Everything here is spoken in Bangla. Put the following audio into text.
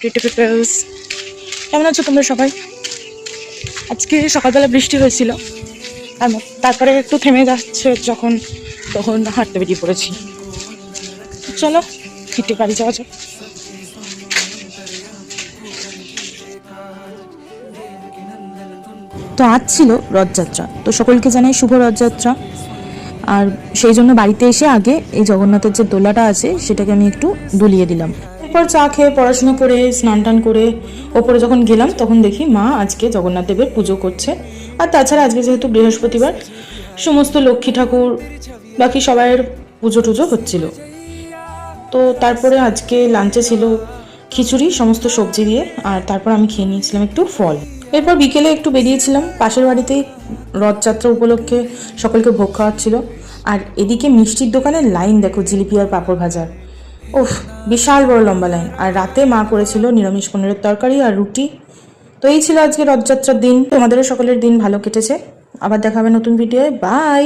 প্রিটি পিপলস, কেমন আছো তোমরা সবাই? আজকে সকালবেলা বৃষ্টি হয়েছিল, তারপরে একটু থেমে যাচ্ছে যখন, তখন হাঁটতে বেরিয়ে পড়েছি। চলো হেঁটে বাড়ি যাওয়া যাক। তো আজ ছিল রথযাত্রা, তো সকলকে জানাই শুভ রথযাত্রা। আর সেই জন্য বাড়িতে এসে আগে এই জগন্নাথের যে দোলাটা আছে সেটাকে আমি একটু দুলিয়ে দিলাম। এরপর চা খেয়ে পড়াশোনা করে স্নান টান করে ওপরে যখন গেলাম তখন দেখি মা আজকে জগন্নাথ দেবের পুজো করছে। আর তাছাড়া আজকে যেহেতু বৃহস্পতিবার, সমস্ত লক্ষ্মী ঠাকুর বাকি সবাইয়ের পুজো টুজো হচ্ছিল। তো তারপরে আজকে লাঞ্চে ছিল খিচুড়ি সমস্ত সবজি দিয়ে, আর তারপর আমি খেয়ে নিয়েছিলাম একটু ফল। এরপর বিকেলে একটু বেরিয়েছিলাম পাশের বাড়িতেই, রথযাত্রা উপলক্ষে সকলকে ভোগ খাওয়াচ্ছিল। আর এদিকে মিষ্টির দোকানের লাইন দেখো, জিলিপি আর পাঁপড় ভাজার, ওফ বিশাল বড় লম্বা লাইন। আর রাতে মা করেছিল নিরামিষ পনিরের তরকারি আর রুটি। তো এই ছিল আজকে রথযাত্রার দিন। তোমাদেরও সকলের দিন ভালো কেটেছে। আবার দেখা হবে নতুন ভিডিওয়। বাই।